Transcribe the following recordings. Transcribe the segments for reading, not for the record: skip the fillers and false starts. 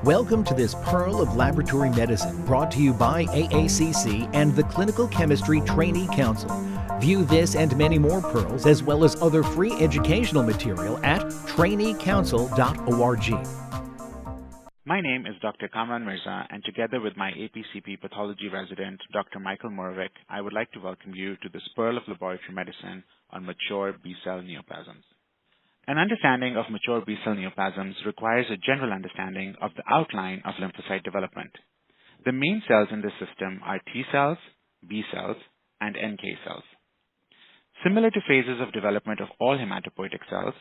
Welcome to this Pearl of Laboratory Medicine brought to you by AACC and the Clinical Chemistry Trainee Council. View this and many more pearls as well as other free educational material at traineecouncil.org. My name is Dr. Kamran Mirza, and together with my APCP pathology resident, Dr. Michael Moravec, I would like to welcome you to this Pearl of Laboratory Medicine on mature B-cell neoplasms. An understanding of mature B-cell neoplasms requires a general understanding of the outline of lymphocyte development. The main cells in this system are T cells, B cells, and NK cells. Similar to phases of development of all hematopoietic cells,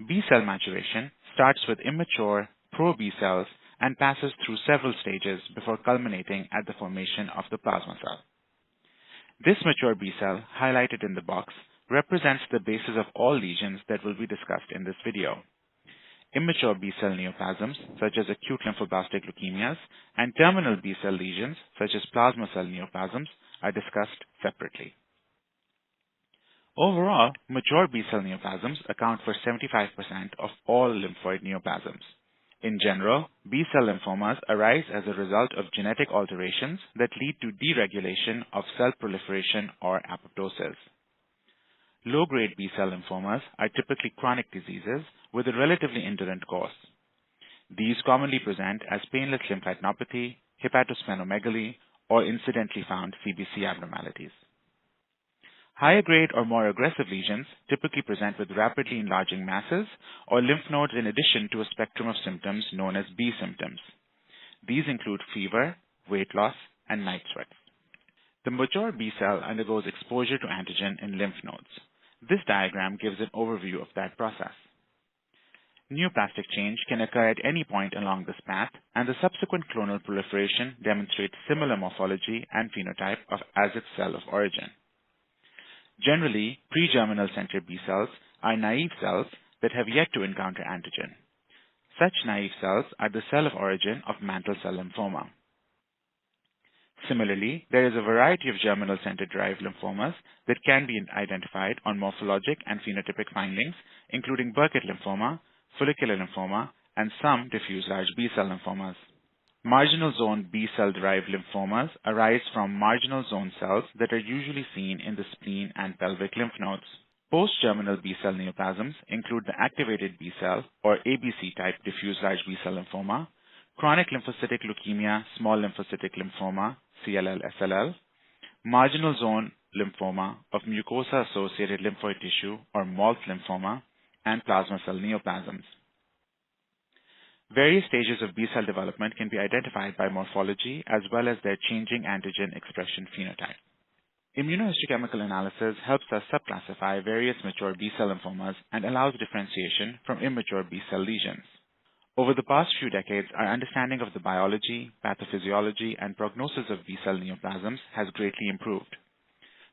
B-cell maturation starts with immature pro-B cells and passes through several stages before culminating at the formation of the plasma cell. This mature B cell, highlighted in the box, represents the basis of all lesions that will be discussed in this video. Immature B-cell neoplasms, such as acute lymphoblastic leukemias, and terminal B-cell lesions, such as plasma cell neoplasms, are discussed separately. Overall, mature B-cell neoplasms account for 75% of all lymphoid neoplasms. In general, B-cell lymphomas arise as a result of genetic alterations that lead to deregulation of cell proliferation or apoptosis. Low-grade B-cell lymphomas are typically chronic diseases with a relatively indolent course. These commonly present as painless lymphadenopathy, hepatosplenomegaly, or incidentally found CBC abnormalities. Higher-grade or more aggressive lesions typically present with rapidly enlarging masses or lymph nodes in addition to a spectrum of symptoms known as B symptoms. These include fever, weight loss, and night sweats. The mature B cell undergoes exposure to antigen in lymph nodes. This diagram gives an overview of that process. Neoplastic change can occur at any point along this path, and the subsequent clonal proliferation demonstrates similar morphology and phenotype as its cell of origin. Generally, pre-germinal center B cells are naive cells that have yet to encounter antigen. Such naive cells are the cell of origin of mantle cell lymphoma. Similarly, there is a variety of germinal center-derived lymphomas that can be identified on morphologic and phenotypic findings, including Burkitt lymphoma, follicular lymphoma, and some diffuse large B-cell lymphomas. Marginal zone B-cell-derived lymphomas arise from marginal zone cells that are usually seen in the spleen and pelvic lymph nodes. Post-germinal B-cell neoplasms include the activated B-cell or ABC-type diffuse large B-cell lymphoma, chronic lymphocytic leukemia, small lymphocytic lymphoma, CLL/SLL, marginal zone lymphoma of mucosa-associated lymphoid tissue or MALT lymphoma, and plasma cell neoplasms. Various stages of B-cell development can be identified by morphology as well as their changing antigen expression phenotype. Immunohistochemical analysis helps us subclassify various mature B-cell lymphomas and allows differentiation from immature B-cell lesions. Over the past few decades, our understanding of the biology, pathophysiology, and prognosis of B-cell neoplasms has greatly improved.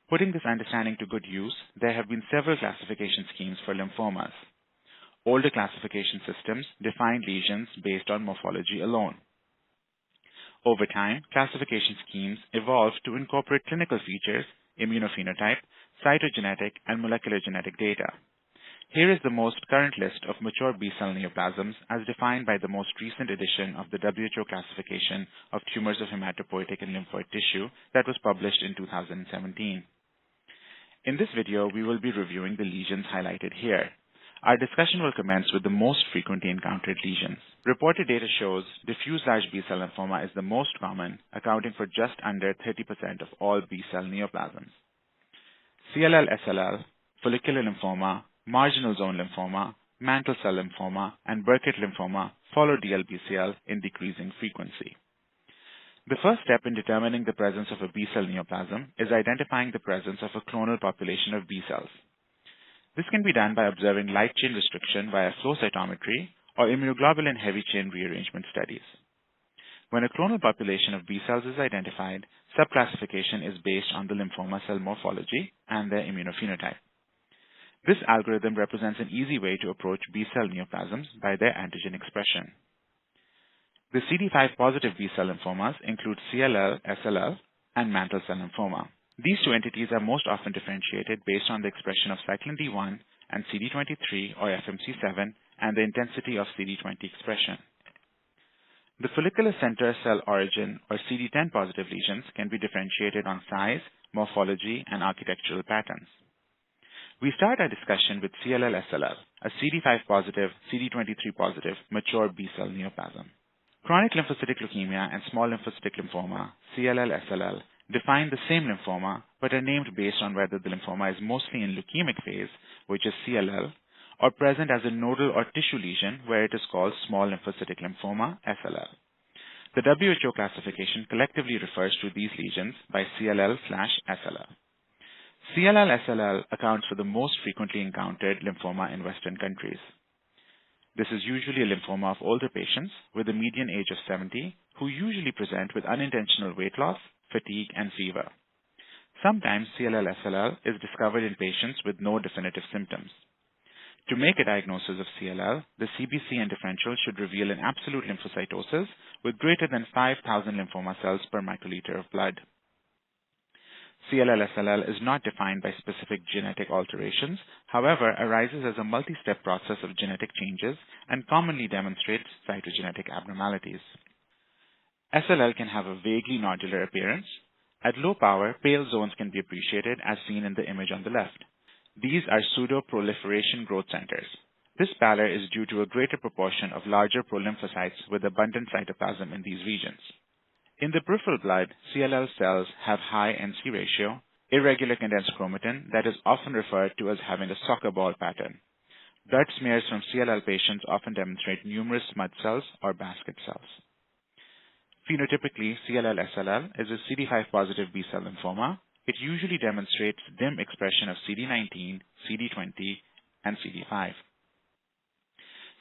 Putting this understanding to good use, there have been several classification schemes for lymphomas. Older classification systems defined lesions based on morphology alone. Over time, classification schemes evolved to incorporate clinical features, immunophenotype, cytogenetic, and molecular genetic data. Here is the most current list of mature B-cell neoplasms as defined by the most recent edition of the WHO classification of tumors of hematopoietic and lymphoid tissue that was published in 2017. In this video, we will be reviewing the lesions highlighted here. Our discussion will commence with the most frequently encountered lesions. Reported data shows diffuse large B-cell lymphoma is the most common, accounting for just under 30% of all B-cell neoplasms. CLL/SLL, follicular lymphoma, marginal zone lymphoma, mantle cell lymphoma, and Burkitt lymphoma follow DLBCL in decreasing frequency. The first step in determining the presence of a B-cell neoplasm is identifying the presence of a clonal population of B cells. This can be done by observing light chain restriction via flow cytometry or immunoglobulin heavy chain rearrangement studies. When a clonal population of B cells is identified, subclassification is based on the lymphoma cell morphology and their immunophenotype. This algorithm represents an easy way to approach B-cell neoplasms by their antigen expression. The CD5 positive B-cell lymphomas include CLL, SLL, and mantle cell lymphoma. These two entities are most often differentiated based on the expression of cyclin D1 and CD23 or FMC7 and the intensity of CD20 expression. The follicular center cell origin or CD10 positive lesions can be differentiated on size, morphology, and architectural patterns. We start our discussion with CLL-SLL, a CD5 positive, CD23 positive mature B-cell neoplasm. Chronic lymphocytic leukemia and small lymphocytic lymphoma, CLL-SLL, define the same lymphoma but are named based on whether the lymphoma is mostly in leukemic phase, which is CLL, or present as a nodal or tissue lesion where it is called small lymphocytic lymphoma, SLL. The WHO classification collectively refers to these lesions by CLL/SLL. CLL-SLL accounts for the most frequently encountered lymphoma in Western countries. This is usually a lymphoma of older patients with a median age of 70 who usually present with unintentional weight loss, fatigue, and fever. Sometimes CLL-SLL is discovered in patients with no definitive symptoms. To make a diagnosis of CLL, the CBC and differential should reveal an absolute lymphocytosis with greater than 5,000 lymphoma cells per microliter of blood. CLL-SLL is not defined by specific genetic alterations, however, arises as a multi-step process of genetic changes and commonly demonstrates cytogenetic abnormalities. SLL can have a vaguely nodular appearance. At low power, pale zones can be appreciated as seen in the image on the left. These are pseudo-proliferation growth centers. This pallor is due to a greater proportion of larger prolymphocytes with abundant cytoplasm in these regions. In the peripheral blood, CLL cells have high NC ratio, irregular condensed chromatin that is often referred to as having a soccer ball pattern. Blood smears from CLL patients often demonstrate numerous mud cells or basket cells. Phenotypically, CLL-SLL is a CD5 positive B-cell lymphoma. It usually demonstrates dim expression of CD19, CD20, and CD5.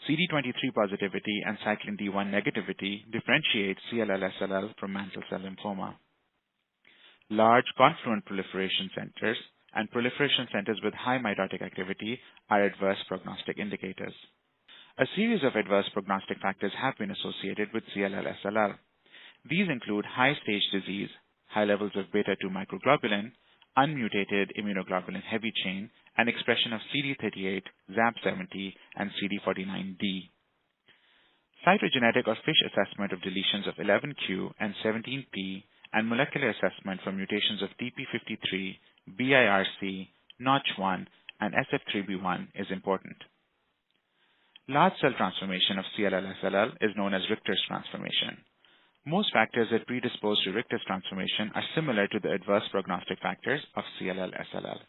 CD23 positivity and cyclin D1 negativity differentiate CLL-SLL from mantle cell lymphoma. Large confluent proliferation centers and proliferation centers with high mitotic activity are adverse prognostic indicators. A series of adverse prognostic factors have been associated with CLL-SLL. These include high-stage disease, high levels of beta-2 microglobulin, unmutated immunoglobulin heavy chain, and expression of CD38, ZAP70, and CD49D. Cytogenetic or FISH assessment of deletions of 11q and 17p, and molecular assessment for mutations of TP53, BIRC, Notch1, and SF3B1 is important. Large cell transformation of CLL-SLL is known as Richter's transformation. Most factors that predispose to Richter's transformation are similar to the adverse prognostic factors of CLL-SLL.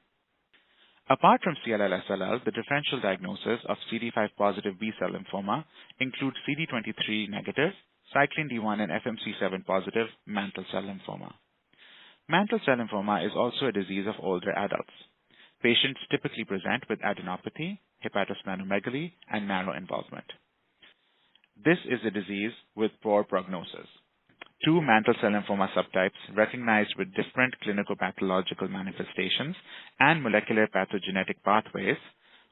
Apart from CLL-SLL, the differential diagnosis of CD5 positive B-cell lymphoma includes CD23 negative, cyclin D1 and FMC7 positive mantle cell lymphoma. Mantle cell lymphoma is also a disease of older adults. Patients typically present with adenopathy, hepatosplenomegaly, and marrow involvement. This is a disease with poor prognosis. Two mantle cell lymphoma subtypes recognized with different clinical pathological manifestations and molecular pathogenetic pathways,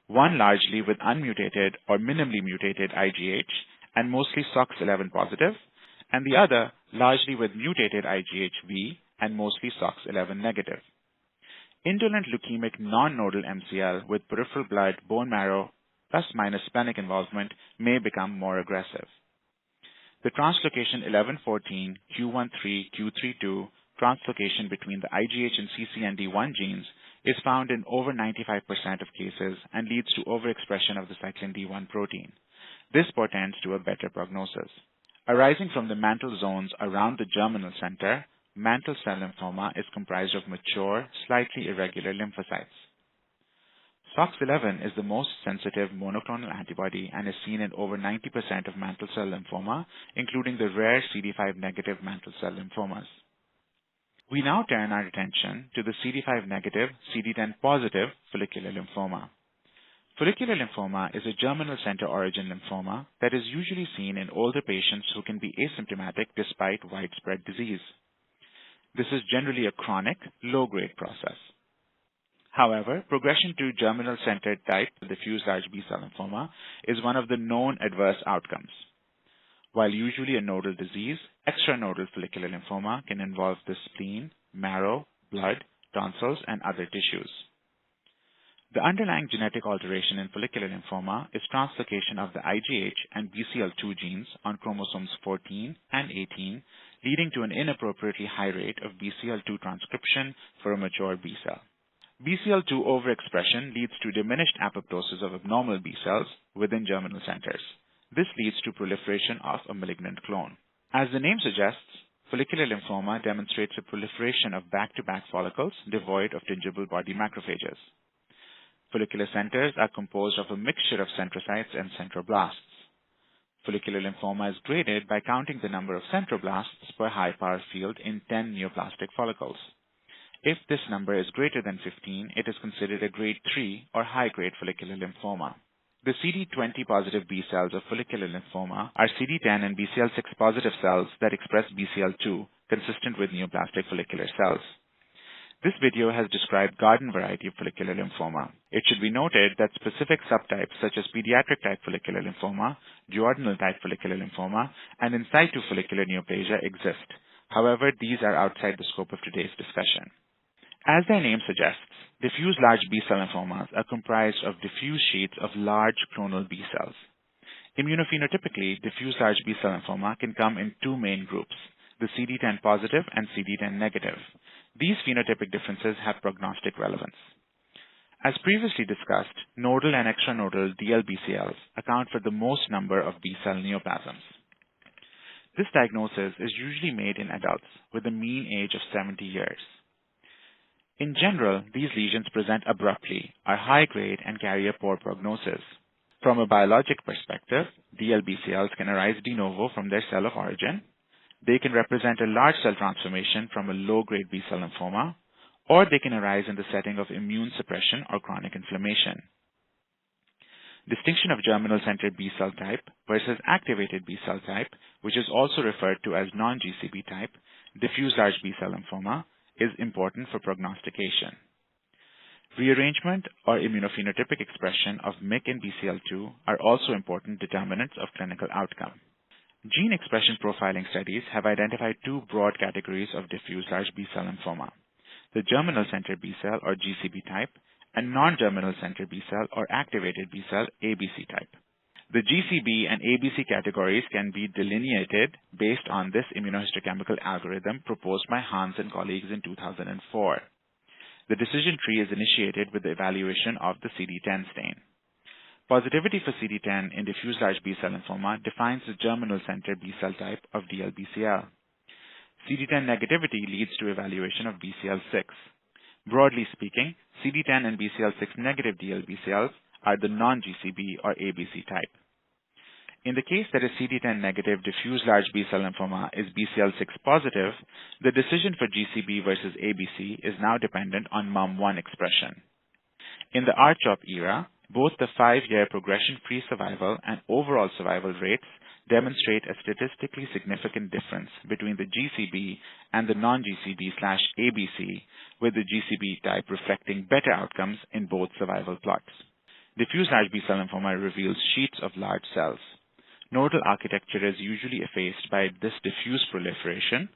one largely with unmutated or minimally mutated IgH and mostly SOX11 positive, and the other largely with mutated IgHV and mostly SOX11 negative. Indolent leukemic non-nodal MCL with peripheral blood, bone marrow, plus minus splenic involvement may become more aggressive. The translocation 1114 Q13Q32 translocation between the IgH and CCND1 genes is found in over 95% of cases and leads to overexpression of the cyclin D1 protein. This portends to a better prognosis. Arising from the mantle zones around the germinal center, mantle cell lymphoma is comprised of mature, slightly irregular lymphocytes. SOX11 is the most sensitive monoclonal antibody and is seen in over 90% of mantle cell lymphoma, including the rare CD5 negative mantle cell lymphomas. We now turn our attention to the CD5 negative, CD10 positive follicular lymphoma. Follicular lymphoma is a germinal center origin lymphoma that is usually seen in older patients who can be asymptomatic despite widespread disease. This is generally a chronic, low-grade process. However, progression to germinal centered type, diffuse large B-cell lymphoma, is one of the known adverse outcomes. While usually a nodal disease, extranodal follicular lymphoma can involve the spleen, marrow, blood, tonsils, and other tissues. The underlying genetic alteration in follicular lymphoma is translocation of the IgH and BCL2 genes on chromosomes 14 and 18, leading to an inappropriately high rate of BCL2 transcription for a mature B cell. BCL2 overexpression leads to diminished apoptosis of abnormal B cells within germinal centers. This leads to proliferation of a malignant clone. As the name suggests, follicular lymphoma demonstrates a proliferation of back-to-back follicles devoid of tingible body macrophages. Follicular centers are composed of a mixture of centrocytes and centroblasts. Follicular lymphoma is graded by counting the number of centroblasts per high-power field in 10 neoplastic follicles. If this number is greater than 15, it is considered a grade 3 or high-grade follicular lymphoma. The CD20 positive B cells of follicular lymphoma are CD10 and BCL6 positive cells that express BCL2, consistent with neoplastic follicular cells. This video has described garden variety of follicular lymphoma. It should be noted that specific subtypes such as pediatric type follicular lymphoma, duodenal type follicular lymphoma, and in situ follicular neoplasia exist. However, these are outside the scope of today's discussion. As their name suggests, diffuse large B-cell lymphomas are comprised of diffuse sheets of large clonal B cells. Immunophenotypically, diffuse large B-cell lymphoma can come in two main groups, the CD10 positive and CD10 negative. These phenotypic differences have prognostic relevance. As previously discussed, nodal and extranodal DLBCLs account for the most number of B-cell neoplasms. This diagnosis is usually made in adults with a mean age of 70 years. In general, these lesions present abruptly, are high-grade, and carry a poor prognosis. From a biologic perspective, DLBCLs can arise de novo from their cell of origin. They can represent a large cell transformation from a low-grade B-cell lymphoma, or they can arise in the setting of immune suppression or chronic inflammation. Distinction of germinal center B-cell type versus activated B-cell type, which is also referred to as non-GCB type, diffuse large B-cell lymphoma, is important for prognostication. Rearrangement or immunophenotypic expression of MYC and BCL2 are also important determinants of clinical outcome. Gene expression profiling studies have identified two broad categories of diffuse large B-cell lymphoma, the germinal center B-cell or GCB type and non-germinal center B-cell or activated B-cell ABC type. The GCB and ABC categories can be delineated based on this immunohistochemical algorithm proposed by Hans and colleagues in 2004. The decision tree is initiated with the evaluation of the CD10 stain. Positivity for CD10 in diffuse large B-cell lymphoma defines the germinal center B-cell type of DLBCL. CD10 negativity leads to evaluation of BCL6. Broadly speaking, CD10 and BCL6 negative DLBCLs are the non-GCB or ABC type. In the case that a CD10 negative diffuse large B-cell lymphoma is BCL6 positive, the decision for GCB versus ABC is now dependent on MUM1 expression. In the R-CHOP era, both the 5-year progression-free survival and overall survival rates demonstrate a statistically significant difference between the GCB and the non-GCB/ABC, with the GCB type reflecting better outcomes in both survival plots. Diffuse large B-cell lymphoma reveals sheets of large cells. Nodal architecture is usually effaced by this diffuse proliferation.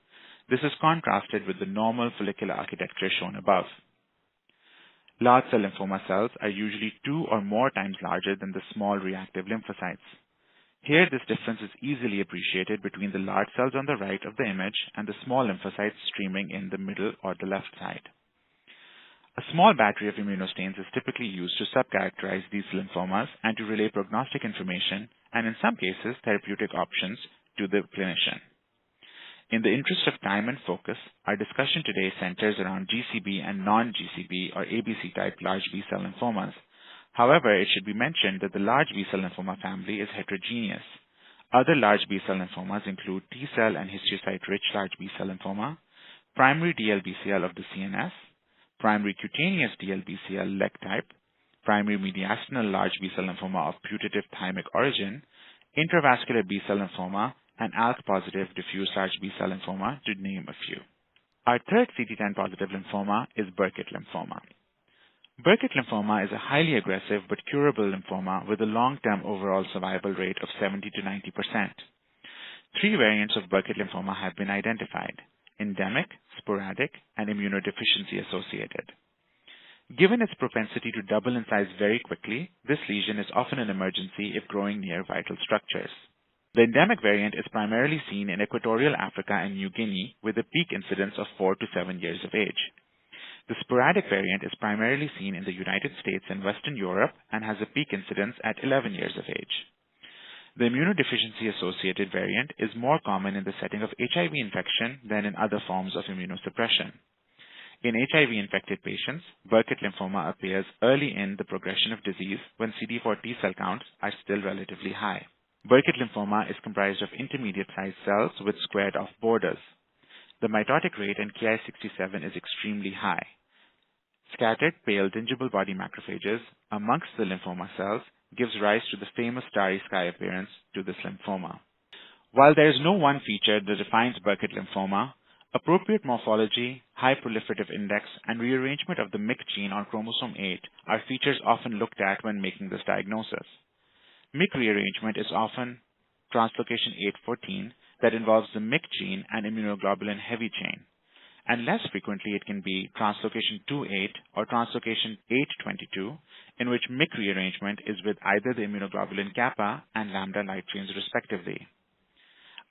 This is contrasted with the normal follicular architecture shown above. Large cell lymphoma cells are usually 2 or more times larger than the small reactive lymphocytes. Here, this difference is easily appreciated between the large cells on the right of the image and the small lymphocytes streaming in the middle or the left side. A small battery of immunostains is typically used to subcharacterize these lymphomas and to relay prognostic information and, in some cases, therapeutic options to the clinician. In the interest of time and focus, our discussion today centers around GCB and non-GCB or ABC type large B-cell lymphomas. However, it should be mentioned that the large B-cell lymphoma family is heterogeneous. Other large B-cell lymphomas include T-cell and histiocyte-rich large B-cell lymphoma, primary DLBCL of the CNS, primary cutaneous DLBCL leg type, primary mediastinal large B-cell lymphoma of putative thymic origin, intravascular B-cell lymphoma, and ALK-positive diffuse large B-cell lymphoma, to name a few. Our third CD10 positive lymphoma is Burkitt lymphoma. Burkitt lymphoma is a highly aggressive but curable lymphoma with a long-term overall survival rate of 70 to 90%. 3 variants of Burkitt lymphoma have been identified: endemic, sporadic, and immunodeficiency associated. Given its propensity to double in size very quickly, this lesion is often an emergency if growing near vital structures. The endemic variant is primarily seen in equatorial Africa and New Guinea, with a peak incidence of 4 to 7 years of age. The sporadic variant is primarily seen in the United States and Western Europe and has a peak incidence at 11 years of age. The immunodeficiency-associated variant is more common in the setting of HIV infection than in other forms of immunosuppression. In HIV-infected patients, Burkitt lymphoma appears early in the progression of disease when CD4 T cell counts are still relatively high. Burkitt lymphoma is comprised of intermediate-sized cells with squared-off borders. The mitotic rate in Ki67 is extremely high. Scattered pale dingible body macrophages amongst the lymphoma cells gives rise to the famous starry sky appearance to this lymphoma. While there is no one feature that defines Burkitt lymphoma, appropriate morphology, high proliferative index, and rearrangement of the MYC gene on chromosome 8 are features often looked at when making this diagnosis. MYC rearrangement is often translocation 814 that involves the MYC gene and immunoglobulin heavy chain, and less frequently it can be translocation 28 or translocation 822, in which MYC rearrangement is with either the immunoglobulin kappa and lambda light chains respectively.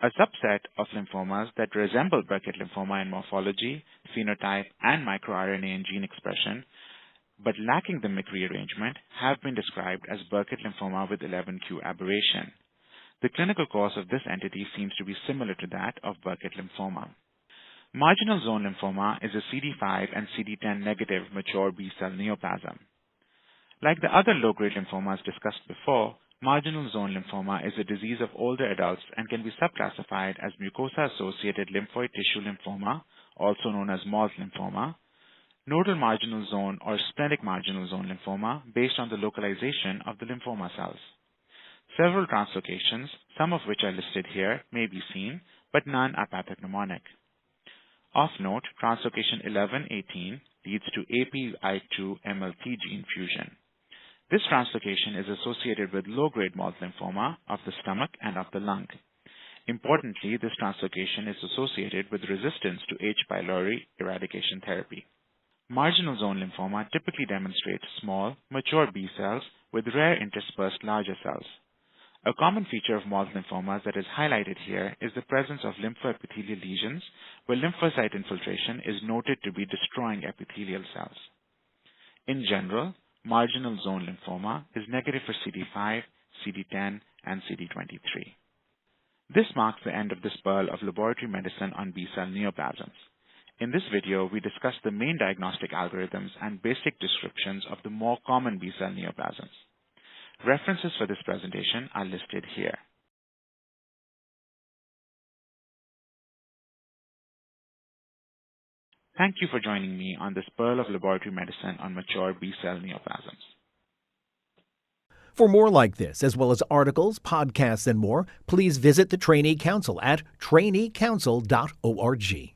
A subset of lymphomas that resemble Burkitt lymphoma in morphology, phenotype, and microRNA and gene expression, but lacking the MYC rearrangement, have been described as Burkitt lymphoma with 11q aberration. The clinical course of this entity seems to be similar to that of Burkitt lymphoma. Marginal zone lymphoma is a CD5 and CD10 negative mature B-cell neoplasm. Like the other low-grade lymphomas discussed before, marginal zone lymphoma is a disease of older adults and can be subclassified as mucosa-associated lymphoid tissue lymphoma, also known as MOZ lymphoma, nodal marginal zone or splenic marginal zone lymphoma based on the localization of the lymphoma cells. Several translocations, some of which are listed here, may be seen, but none are pathognomonic. Of note, translocation 1118 leads to API2-MLT gene fusion. This translocation is associated with low-grade MOZ lymphoma of the stomach and of the lung. Importantly, this translocation is associated with resistance to H. pylori eradication therapy. Marginal zone lymphoma typically demonstrates small, mature B cells with rare interspersed larger cells. A common feature of MOZ lymphomas that is highlighted here is the presence of lymphoepithelial lesions where lymphocyte infiltration is noted to be destroying epithelial cells. In general, marginal zone lymphoma is negative for CD5, CD10, and CD23. This marks the end of this pearl of laboratory medicine on B-cell neoplasms. In this video, we discussed the main diagnostic algorithms and basic descriptions of the more common B-cell neoplasms. References for this presentation are listed here. Thank you for joining me on this pearl of laboratory medicine on mature B-cell neoplasms. For more like this, as well as articles, podcasts, and more, please visit the Trainee Council at traineecouncil.org.